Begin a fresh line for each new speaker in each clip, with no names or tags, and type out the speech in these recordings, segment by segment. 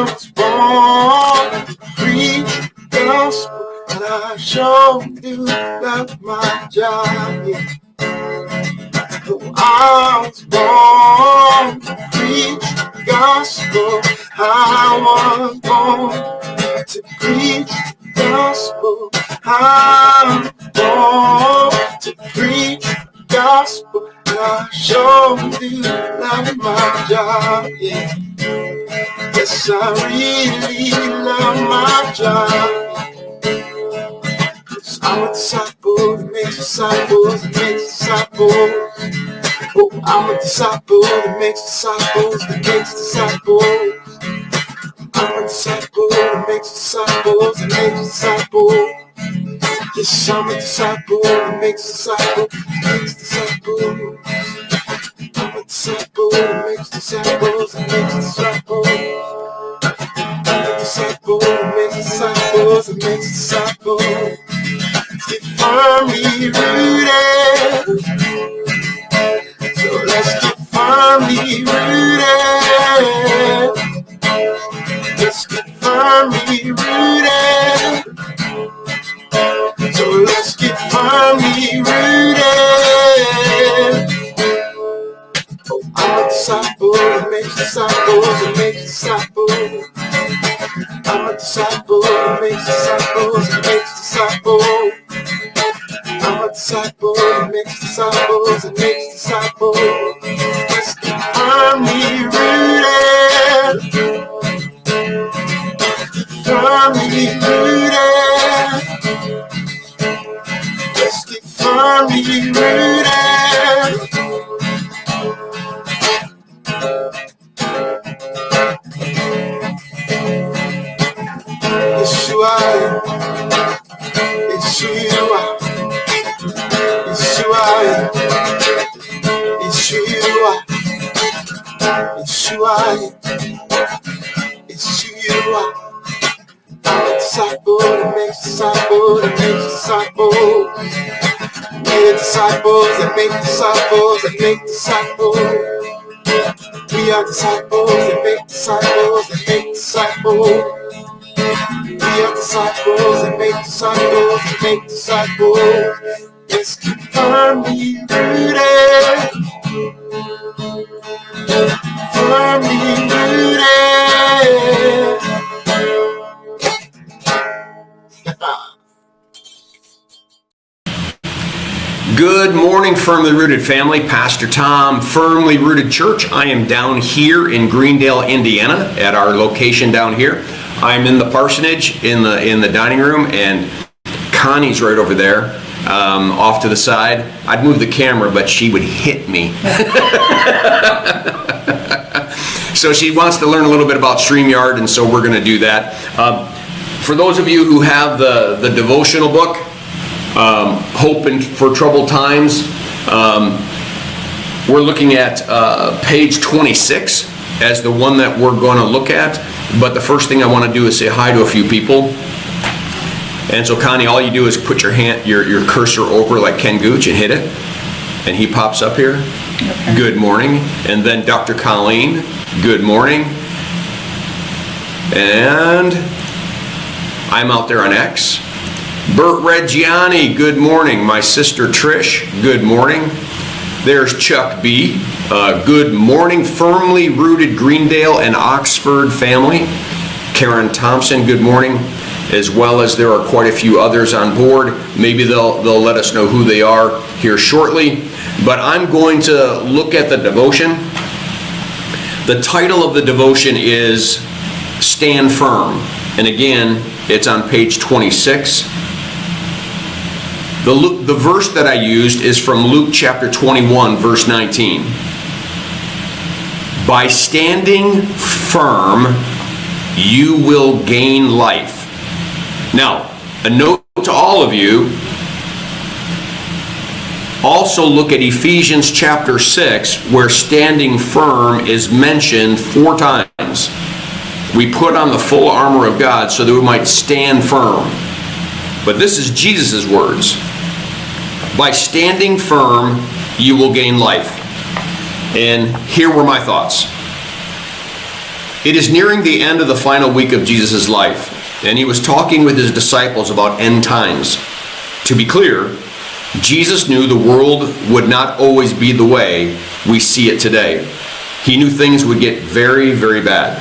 was born to preach the gospel, and I sure do love my job. Yeah. I was born to preach the gospel. I was born to preach the gospel. I was born to preach the gospel. And I sure do love my job. Yeah. Yes, I really love my job. I'm a disciple that makes disciples that makes disciples. Oh, I'm a disciple that makes disciples that makes disciples. I'm a disciple that makes disciples that makes disciples. Yes, I'm a disciple that makes disciples that makes disciples. I'm a disciple that makes disciples that makes disciples. I'm a disciple that makes disciples that makes disciples. Get firmly rooted. So let's get firmly rooted. Let's get firmly rooted. So let's get firmly rooted. Oh, I'm a disciple that makes disciples that makes disciples. I'm a disciple that makes disciples that makes disciples. I'm a disciple that makes disciples that makes disciples. Let's get firmly rooted. Firmly rooted. Let's get firmly rooted. Yeshua, Yeshua, Yeshua, Yeshua, Yeshua, Yeshua. I'm a disciple that makes disciples that makes disciples. We're disciples that make disciples that make disciples. We are disciples that make disciples that make disciples. We are disciples that make disciples that make disciples. Let's keep firmly rooted. Firmly rooted.
Good morning, Firmly Rooted family. Pastor Tom, Firmly Rooted Church. I am down here in Greendale, Indiana, at our location down here. I'm in the parsonage in the dining room, and Connie's right over there, off to the side. I'd move the camera, but she would hit me. So she wants to learn a little bit about StreamYard, and so we're going to do that. For those of you who have the devotional book, Hope for Troubled Times, we're looking at page 26 as the one that we're going to look at. But the first thing I want to do is say hi to a few people. And so Connie, all you do is put your cursor over like Ken Gooch and hit it, and he pops up here. Okay. Good morning. And then Dr. Colleen, good morning. And I'm out there on X. Bert Reggiani, good morning. My sister Trish, good morning. There's Chuck B. Good morning, Firmly Rooted Greendale and Oxford family. Karen Thompson, good morning. As well as there are quite a few others on board. Maybe they'll let us know who they are here shortly. But I'm going to look at the devotion. The title of the devotion is Stand Firm. And again, it's on page 26. The verse that I used is from Luke chapter 21, verse 19. By standing firm, you will gain life. Now, a note to all of you, also look at Ephesians chapter 6, where standing firm is mentioned 4 times. We put on the full armor of God so that we might stand firm. But this is Jesus' words. By standing firm, you will gain life. And here were my thoughts. It is nearing the end of the final week of Jesus' life, and he was talking with his disciples about end times. To be clear, Jesus knew the world would not always be the way we see it today. He knew things would get very, very bad,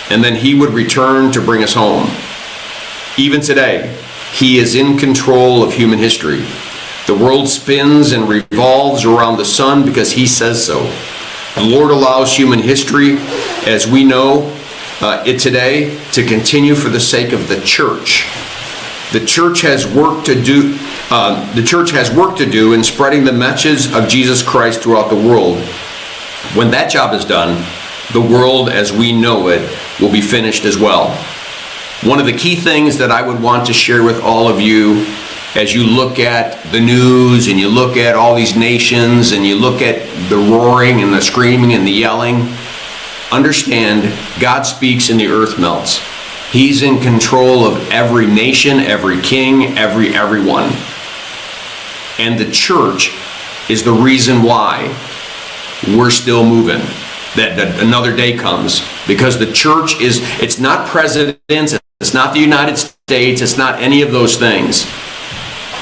and then he would return to bring us home. Even today, he is in control of human history. The world spins and revolves around the sun because he says so. The Lord allows human history, as we know it today, to continue for the sake of the church. The church has work to do. The church has work to do in spreading the message of Jesus Christ throughout the world. When that job is done, the world as we know it will be finished as well. One of the key things that I would want to share with all of you as you look at the news and you look at all these nations and you look at the roaring and the screaming and the yelling, understand God speaks and the earth melts. He's in control of every nation, every king, everyone. And the church is the reason why we're still moving. That another day comes, because the church it's not presidents, it's not the United States, it's not any of those things.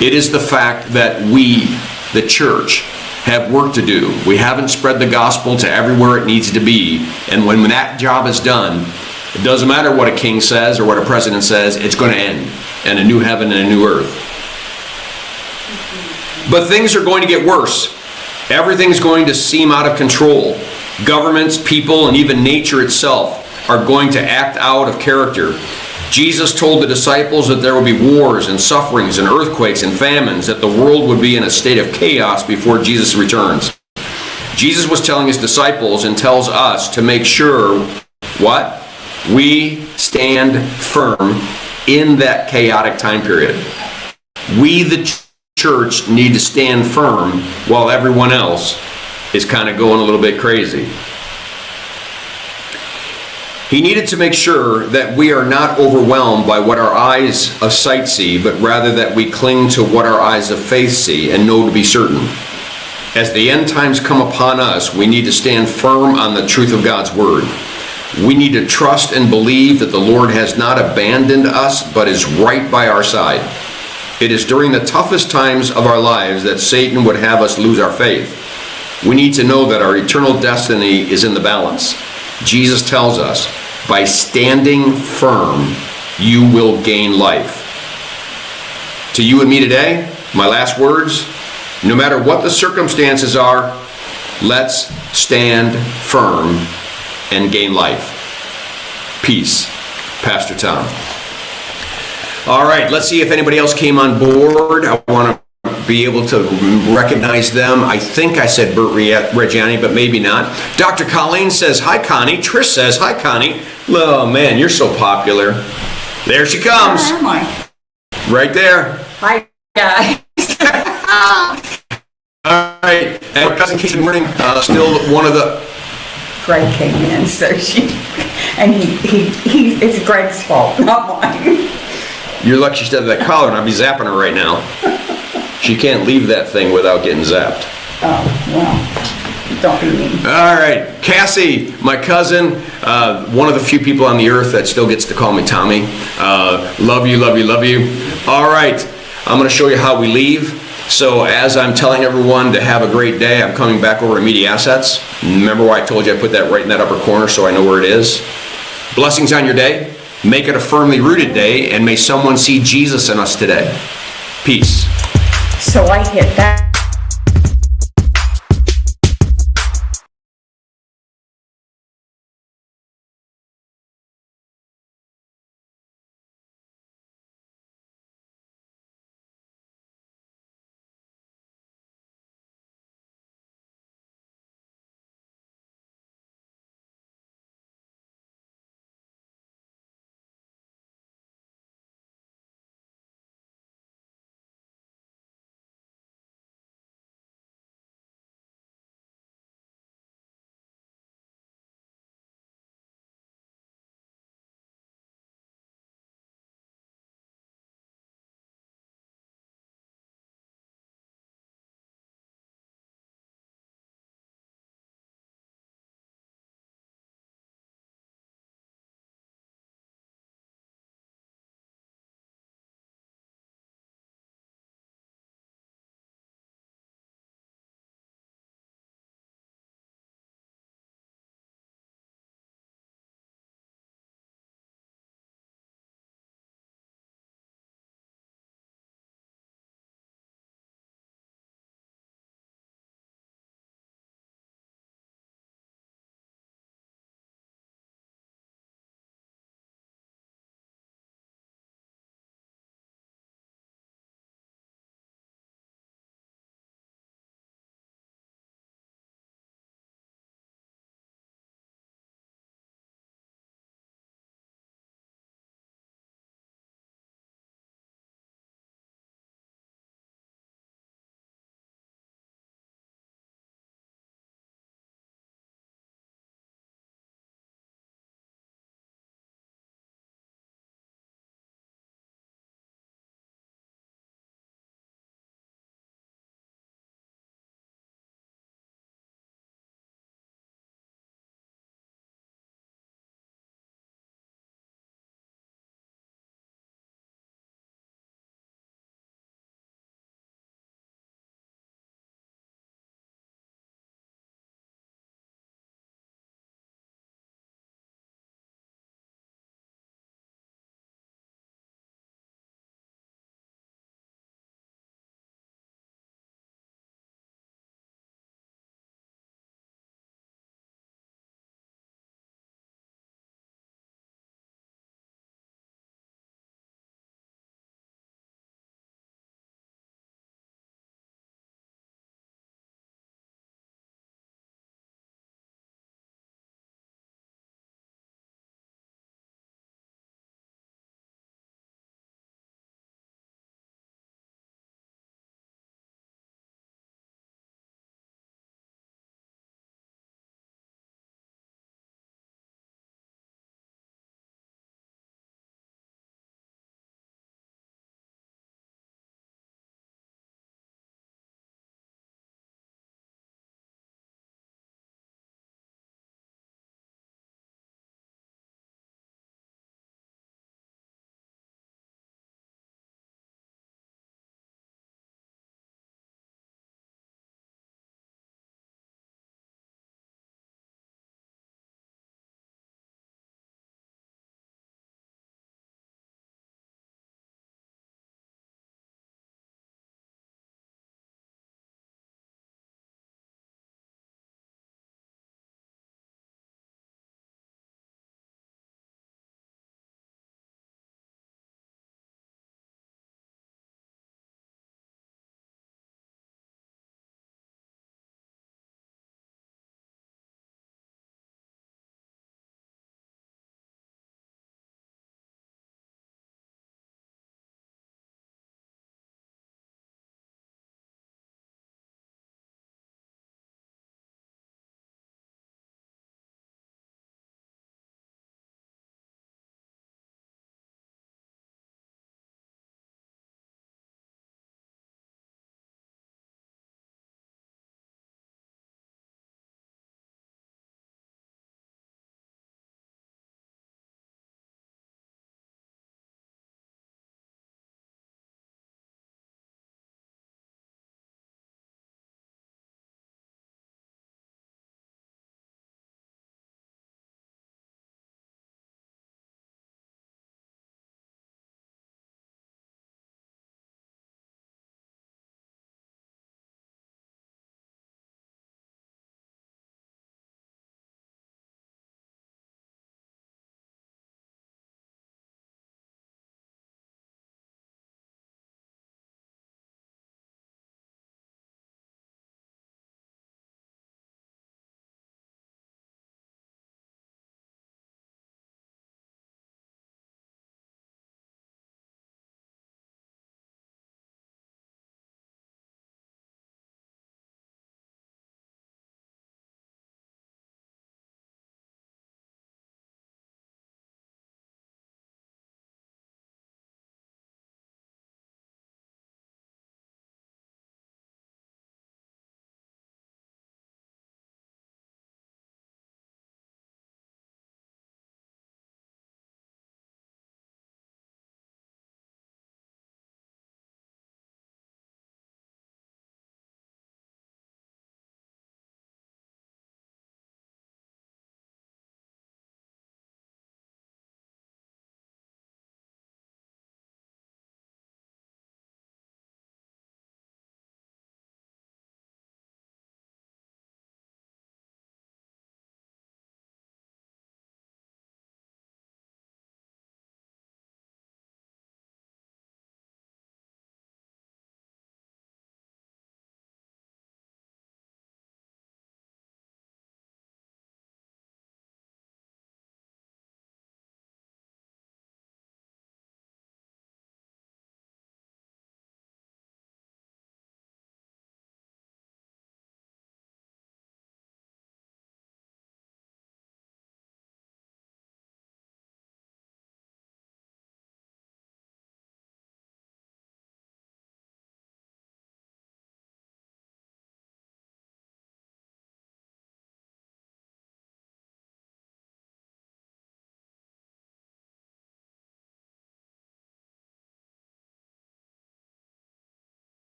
It is the fact that we, the church, have work to do. We haven't spread the gospel to everywhere it needs to be. And when that job is done, it doesn't matter what a king says or what a president says, it's going to end. And a new heaven and a new earth. But things are going to get worse. Everything's going to seem out of control. Governments, people, and even nature itself are going to act out of character. Jesus told the disciples that there would be wars and sufferings and earthquakes and famines, that the world would be in a state of chaos before Jesus returns. Jesus was telling his disciples and tells us to make sure, what? We stand firm in that chaotic time period. We, the church, need to stand firm while everyone else is kind of going a little bit crazy. He needed to make sure that we are not overwhelmed by what our eyes of sight see, but rather that we cling to what our eyes of faith see and know to be certain. As the end times come upon us, we need to stand firm on the truth of God's word. We need to trust and believe that the Lord has not abandoned us, but is right by our side. It is during the toughest times of our lives that Satan would have us lose our faith. We need to know that our eternal destiny is in the balance. Jesus tells us, by standing firm, you will gain life. To you and me today, my last words, no matter what the circumstances are, let's stand firm and gain life. Peace. Pastor Tom. All right, let's see if anybody else came on board. I want to be able to recognize them. I think I said Bert Reggiani, but maybe not. Dr. Colleen says, hi, Connie. Trish says, hi, Connie. Oh, man, you're so popular. There she comes.
Where am I?
Right there.
Hi, guys.
All right. And my cousin Kate, good morning. Still one of the...
Greg came in, so it's Greg's fault, not mine.
You're lucky she still has that collar, and I'd be zapping her right now. She can't leave that thing without getting zapped.
Oh, well, don't be mean.
All right, Cassie, my cousin, one of the few people on the earth that still gets to call me Tommy. Love you, love you, love you. All right, I'm going to show you how we leave. So as I'm telling everyone to have a great day, I'm coming back over to Media Assets. Remember why I told you I put that right in that upper corner so I know where it is? Blessings on your day. Make it a firmly rooted day, and may someone see Jesus in us today. Peace.
So I hit that.